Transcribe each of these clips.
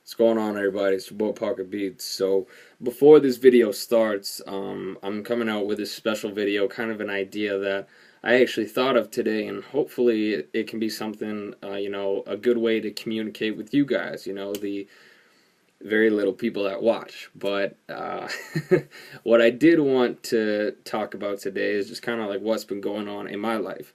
What's going on, everybody? It's your boy Parker Beats. So before this video starts, I'm coming out with a special video, kind of an idea that I actually thought of today, and hopefully it can be something, a good way to communicate with you guys, the very little people that watch. But what I did want to talk about today is just kind of like what's been going on in my life.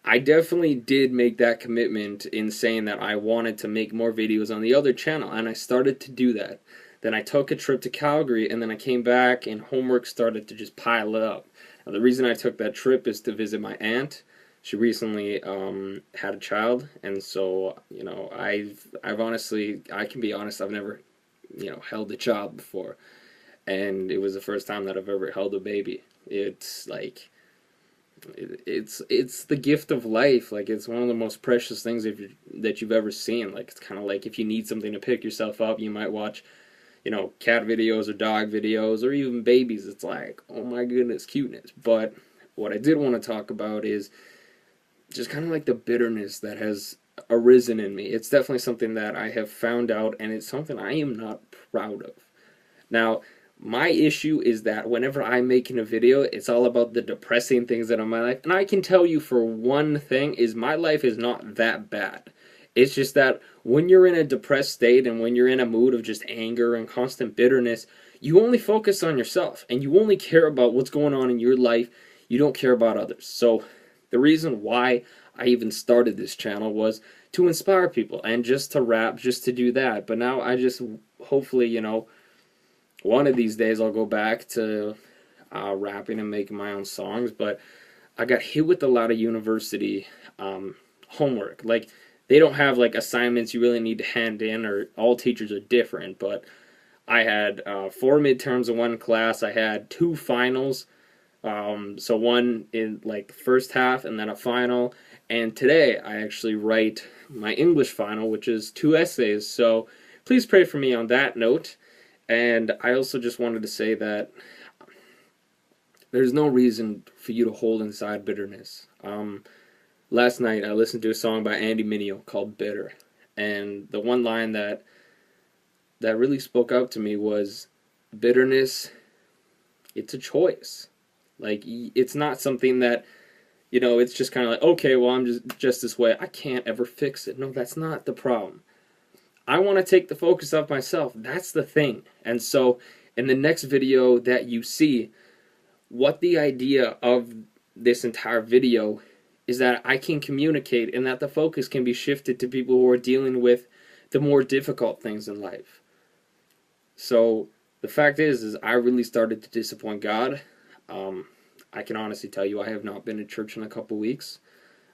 I definitely did make that commitment in saying that I wanted to make more videos on the other channel, and I started to do that. Then I took a trip to Calgary, and then I came back, and homework started to just pile up. Now, the reason I took that trip is to visit my aunt. She recently had a child, and so I've honestly, I can be honest, I've never held a child before, and it was the first time that I've ever held a baby. It's like it's the gift of life. Like, it's one of the most precious things that you've ever seen. Like, it's kind of like if you need something to pick yourself up, you might watch cat videos or dog videos or even babies. It's like, oh my goodness, cuteness. But what I did want to talk about is just kind of like the bitterness that has arisen in me. It's definitely something that I have found out, and it's something I am not proud of. Now, my issue is that whenever I'm making a video, it's all about the depressing things that are in my life. And I can tell you for one thing is my life is not that bad. It's just that when you're in a depressed state and when you're in a mood of just anger and constant bitterness, you only focus on yourself and you only care about what's going on in your life. You don't care about others. So the reason why I even started this channel was to inspire people and just to rap, just to do that. But now I just hopefully, one of these days I'll go back to rapping and making my own songs. But I got hit with a lot of university homework. Like, they don't have like assignments you really need to hand in, or all teachers are different. But I had 4 midterms in one class. I had 2 finals. So one in like the first half and then a final. And today I actually write my English final, which is 2 essays. So please pray for me on that note. And I also just wanted to say that there's no reason for you to hold inside bitterness. Last night I listened to a song by Andy Mineo called Bitter. And the one line that really spoke out to me was, bitterness, it's a choice. Like, it's not something that, it's just kind of like, okay, well, I'm just this way. I can't ever fix it. No, that's not the problem. I want to take the focus off myself. That's the thing. And so in the next video that you see, what the idea of this entire video is that I can communicate, and that the focus can be shifted to people who are dealing with the more difficult things in life. So the fact is I really started to disappoint God. I can honestly tell you I have not been to church in a couple weeks.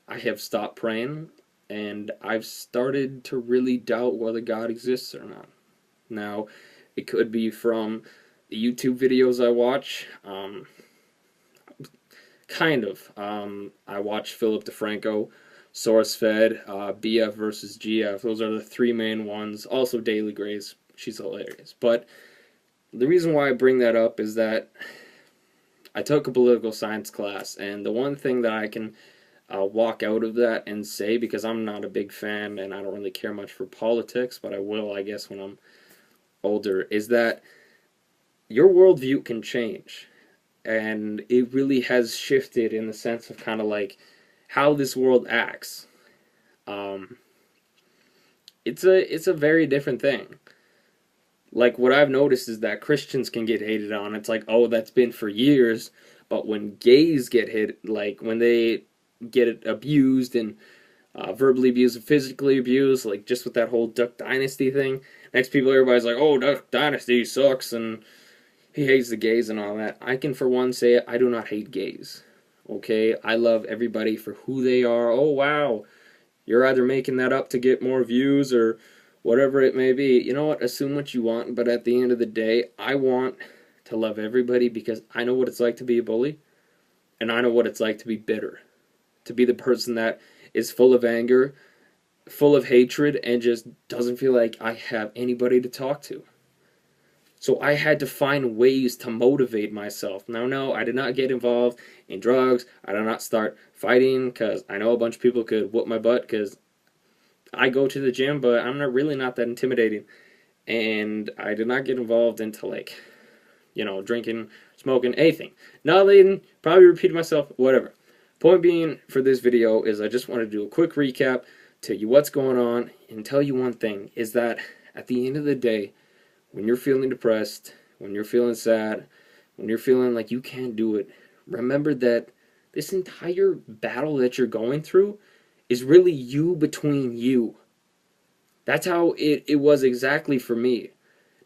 I have stopped praying. And I've started to really doubt whether God exists or not. Now, it could be from the YouTube videos I watch. Kind of. I watch Philip DeFranco, SourceFed, BF versus GF. Those are the 3 main ones. Also Daily Grace. She's hilarious. But the reason why I bring that up is that I took a political science class, and the one thing that I can walk out of that and say, because I'm not a big fan and I don't really care much for politics, but I will, I guess, when I'm older, is that your worldview can change. And it really has shifted in the sense of kind of like how this world acts. It's a very different thing. Like, what I've noticed is that Christians can get hated on. It's like, oh, that's been for years. But when gays get hit, like when they get abused and verbally abused and physically abused, like just with that whole Duck Dynasty thing, next people, everybody's like, oh, Duck Dynasty sucks and he hates the gays and all that. I can for one say I do not hate gays. Okay, I love everybody for who they are. Oh wow, you're either making that up to get more views or whatever it may be. You know what, assume what you want, but at the end of the day, I want to love everybody because I know what it's like to be a bully, and I know what it's like to be bitter. To be the person that is full of anger, full of hatred, and just doesn't feel like I have anybody to talk to. So I had to find ways to motivate myself. Now, no, I did not get involved in drugs. I did not start fighting, because I know a bunch of people could whoop my butt, because I go to the gym, but I'm not that intimidating. and I did not get involved into like, drinking, smoking, anything. Nothing, probably repeated myself, whatever. Point being for this video is I just want to do a quick recap, tell you what's going on, and tell you one thing, is that at the end of the day, when you're feeling depressed, when you're feeling sad, when you're feeling like you can't do it, remember that this entire battle that you're going through is really you between you. That's how it was exactly for me.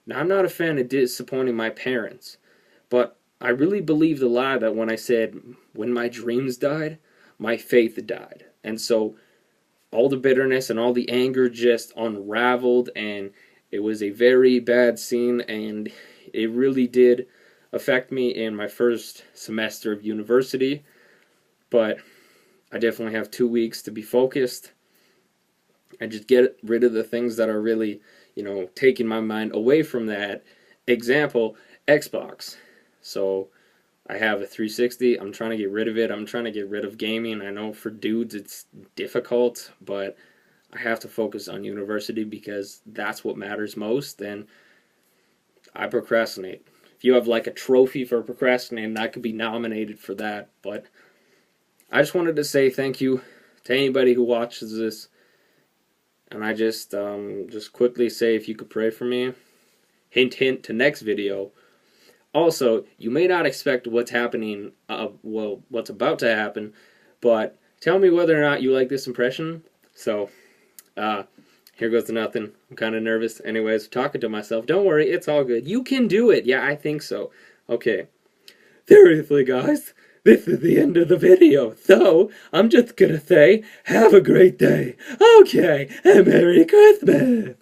Now, I'm not a fan of disappointing my parents, but I really believed the lie that when I said, when my dreams died, my faith died. And so all the bitterness and all the anger just unraveled, and it was a very bad scene, and it really did affect me in my first semester of university. But I definitely have 2 weeks to be focused and just get rid of the things that are really, taking my mind away from that. Example, Xbox. So I have a 360. I'm trying to get rid of it. I'm trying to get rid of gaming. I know for dudes it's difficult, but I have to focus on university because that's what matters most, and I procrastinate. If you have like a trophy for procrastinating, I could be nominated for that. But I just wanted to say thank you to anybody who watches this. And I just quickly say, if you could pray for me. Hint, hint to next video. Also, you may not expect what's happening, what's about to happen, but tell me whether or not you like this impression. So, here goes to nothing. I'm kind of nervous. Anyways, talking to myself. Don't worry, it's all good. You can do it. Yeah, I think so. Okay. Seriously, guys, this is the end of the video, so I'm just gonna say, have a great day. Okay, and Merry Christmas!